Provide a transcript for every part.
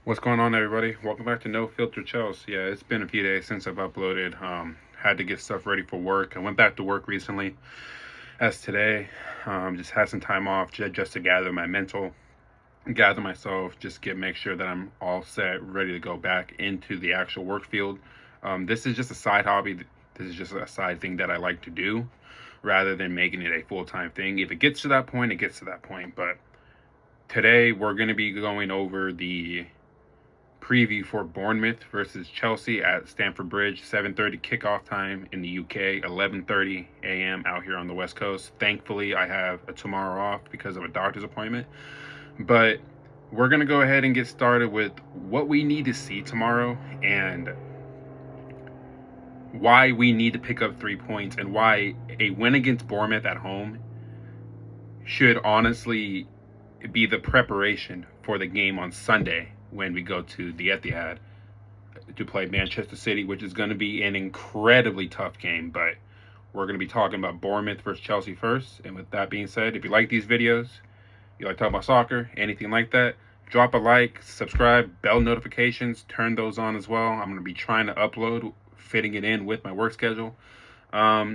What's going on, everybody? Welcome back to No Filter Chelsea. Yeah, it's been a few days since I've uploaded. Had to get stuff ready for work. I went back to work recently, as today. Just had some time off just to gather my mental, gather myself, make sure that I'm all set, ready to go back into the actual work field. This is just a side hobby. This is just a side thing that I like to do, rather than making it a full-time thing. If it gets to that point, it gets to that point. But today we're going to be going over the preview for Bournemouth versus Chelsea at Stamford Bridge, 7:30 kickoff time in the UK, 11:30 a.m. out here on the West Coast. Thankfully, I have a tomorrow off because of a doctor's appointment. But we're going to go ahead and get started with what we need to see tomorrow and why we need to pick up 3 points and why a win against Bournemouth at home should honestly be the preparation for the game on Sunday when we go to the Etihad to play Manchester City, which is going to be an incredibly tough game. But we're going to be talking about Bournemouth versus Chelsea first. And with that being said, if you like these videos, you like talking about soccer, anything like that, drop a like, subscribe, bell notifications, turn those on as well. I'm going to be trying to upload, fitting it in with my work schedule.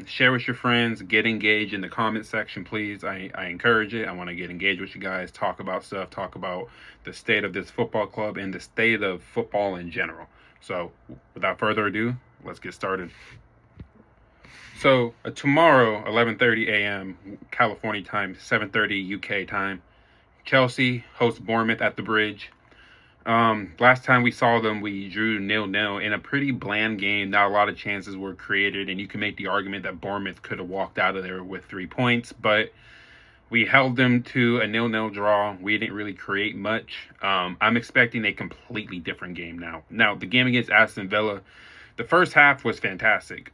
Share with your friends, get engaged in the comment section, please. I encourage it. I want to get engaged with you guys, talk about stuff, talk about the state of this football club and the state of football in general. So without further ado, let's get started. So tomorrow, 11:30 a.m. California time, 7:30 UK time, Chelsea hosts Bournemouth at the Bridge. Last time we saw them, we drew 0-0 in a pretty bland game. Not a lot of chances were created, and you can make the argument that Bournemouth could have walked out of there with 3 points, but we held them to a 0-0 draw. We didn't really create much. I'm expecting a completely different game now. Now, the game against Aston Villa, the first half was fantastic.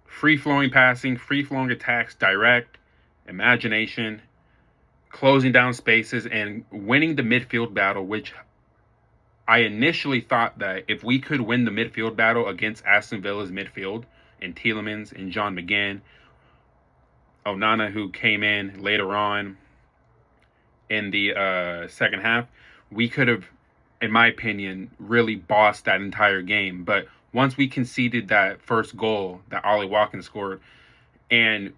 Free-flowing passing, free-flowing attacks, direct, imagination, closing down spaces, and winning the midfield battle, which I initially thought that if we could win the midfield battle against Aston Villa's midfield and Tielemans and John McGinn, Onana, who came in later on in the second half, we could have, in my opinion, really bossed that entire game. But once we conceded that first goal that Ollie Watkins scored, and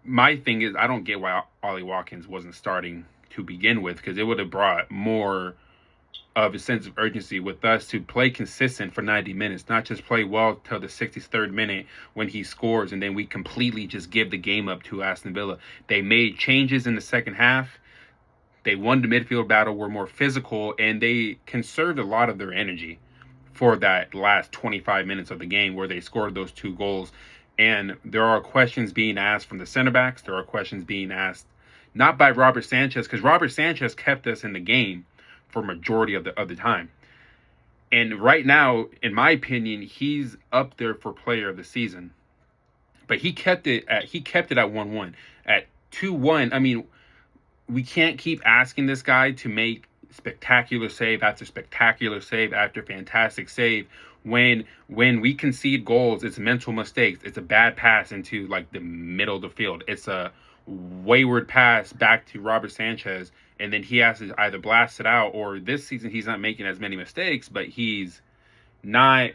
my thing is, I don't get why Ollie Watkins wasn't starting to begin with, because it would have brought more of a sense of urgency with us to play consistent for 90 minutes, not just play well till the 63rd minute when he scores and then we completely just give the game up to Aston Villa. They made changes in the second half. They won the midfield battle, were more physical, and they conserved a lot of their energy for that last 25 minutes of the game where they scored those 2 goals. And there are questions being asked from the center backs. There are questions being asked not by Robert Sanchez, because Robert Sanchez kept us in the game for majority of the time. And right now, in my opinion, he's up there for player of the season. But he kept it at 1-1. At 2-1, I mean, we can't keep asking this guy to make spectacular save after spectacular save after fantastic save. When we concede goals, it's mental mistakes. It's a bad pass into like the middle of the field. It's a wayward pass back to Robert Sanchez, and then he has to either blast it out, or this season he's not making as many mistakes, but he's not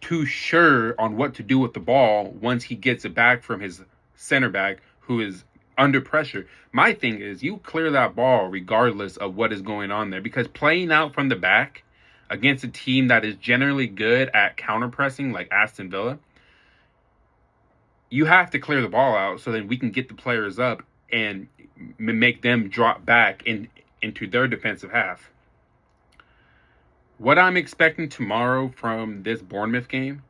too sure on what to do with the ball once he gets it back from his center back, who is under pressure. My thing is, you clear that ball regardless of what is going on there, because playing out from the back against a team that is generally good at counter pressing like Aston Villa, you have to clear the ball out so then we can get the players up and make them drop back into their defensive half. What I'm expecting tomorrow from this Bournemouth game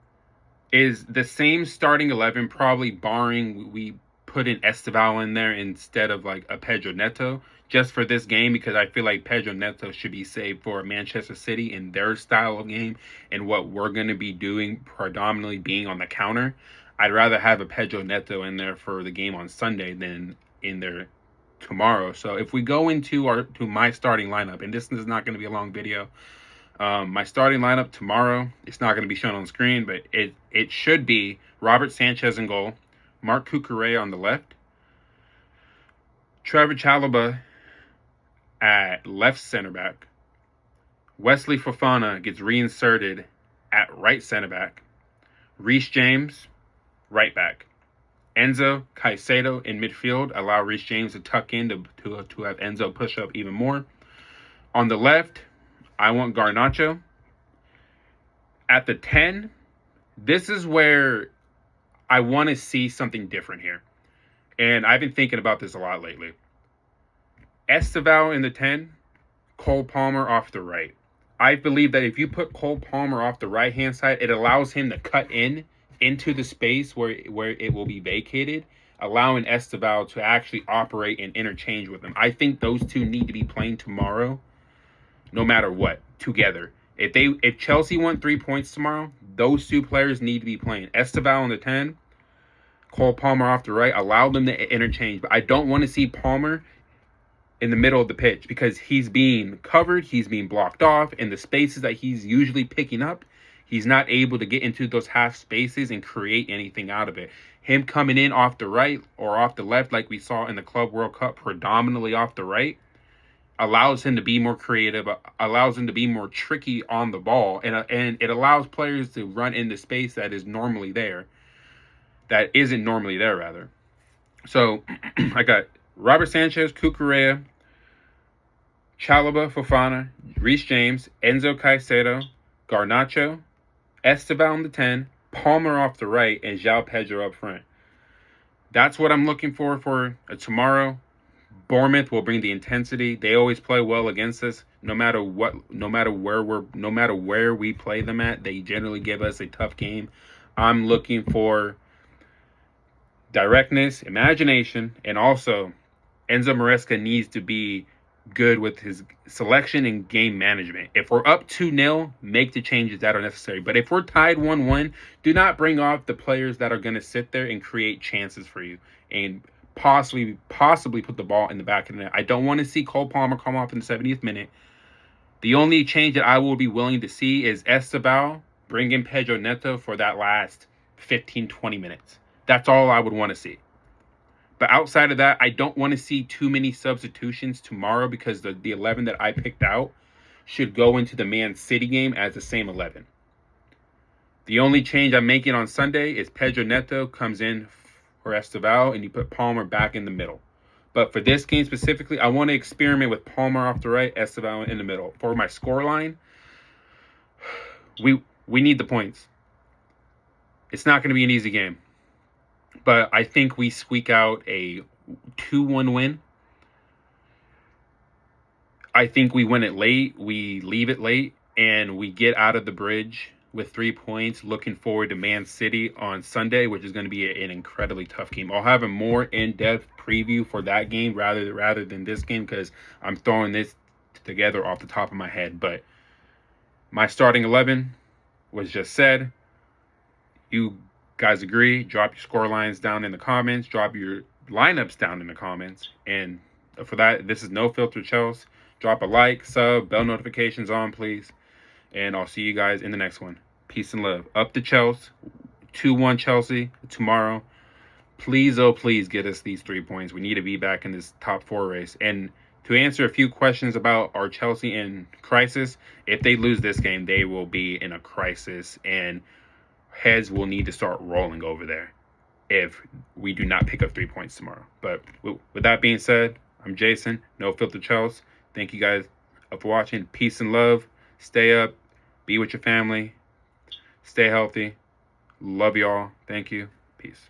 is the same starting 11, probably barring we put in Esteval in there instead of like a Pedro Neto, just for this game, because I feel like Pedro Neto should be saved for Manchester City in their style of game and what we're going to be doing, predominantly being on the counter. I'd rather have a Pedro Neto in there for the game on Sunday than in there tomorrow. So if we go into my starting lineup, and this is not going to be a long video, my starting lineup tomorrow, it's not going to be shown on screen, but it should be Robert Sanchez in goal, Marc Cucurella on the left, Trevor Chalobah at left center back, Wesley Fofana gets reinserted at right center back. Reece James, right back. Enzo Caicedo in midfield. Allow Reece James to tuck in to have Enzo push up even more. On the left, I want Garnacho. At the 10, this is where I want to see something different here. And I've been thinking about this a lot lately. Esteval in the 10, Cole Palmer off the right. I believe that if you put Cole Palmer off the right-hand side, it allows him to cut into the space where it will be vacated, allowing Esteval to actually operate and interchange with him. I think those two need to be playing tomorrow, no matter what, together. If Chelsea want 3 points tomorrow, those two players need to be playing. Esteval on the 10, Cole Palmer off the right, allow them to interchange. But I don't want to see Palmer in the middle of the pitch because he's being covered, he's being blocked off, and the spaces that he's usually picking up, he's not able to get into those half spaces and create anything out of it. Him coming in off the right or off the left, like we saw in the Club World Cup, predominantly off the right, allows him to be more creative, allows him to be more tricky on the ball, and it allows players to run into space that isn't normally there, rather. So I got Robert Sanchez, Cucurella, Chalobah, Fofana, Reece James, Enzo Caicedo, Garnacho, Esteban on the 10, Palmer off the right, and João Pedro up front. That's what I'm looking for tomorrow. Bournemouth will bring the intensity. They always play well against us. No matter where we play them at, they generally give us a tough game. I'm looking for directness, imagination, and also Enzo Maresca needs to be good with his selection and game management. If we're up 2-0, make the changes that are necessary. But if we're tied 1-1, do not bring off the players that are going to sit there and create chances for you and possibly put the ball in the back of the net. I don't want to see Cole Palmer come off in the 70th minute. The only change that I will be willing to see is Esteban bring in Pedro Neto for that last 15-20 minutes. That's all I would want to see. But outside of that, I don't want to see too many substitutions tomorrow because the 11 that I picked out should go into the Man City game as the same 11. The only change I'm making on Sunday is Pedro Neto comes in for Esteval and you put Palmer back in the middle. But for this game specifically, I want to experiment with Palmer off the right, Esteval in the middle. For my scoreline, we need the points. It's not going to be an easy game. But I think we squeak out a 2-1 win. I think we win it late, we leave it late, and we get out of the bridge with 3 points. Looking forward to Man City on Sunday, which is going to be an incredibly tough game. I'll have a more in-depth preview for that game rather than this game because I'm throwing this together off the top of my head. But my starting 11 was just said. You guys agree? Drop your score lines down in the comments. Drop your lineups down in the comments. And for that, this is No Filter Chelsea. Drop a like, sub, bell notifications on, please. And I'll see you guys in the next one. Peace and love. Up to Chelsea. 2-1 Chelsea tomorrow. Please, oh please, get us these 3 points. We need to be back in this top 4 race. And to answer a few questions about our Chelsea in crisis, if they lose this game, they will be in a crisis. And heads will need to start rolling over there if we do not pick up 3 points tomorrow. But with that being said, I'm Jason, No Filter Chelsea. Thank you guys for watching. Peace and love. Stay up. Be with your family. Stay healthy. Love y'all. Thank you. Peace.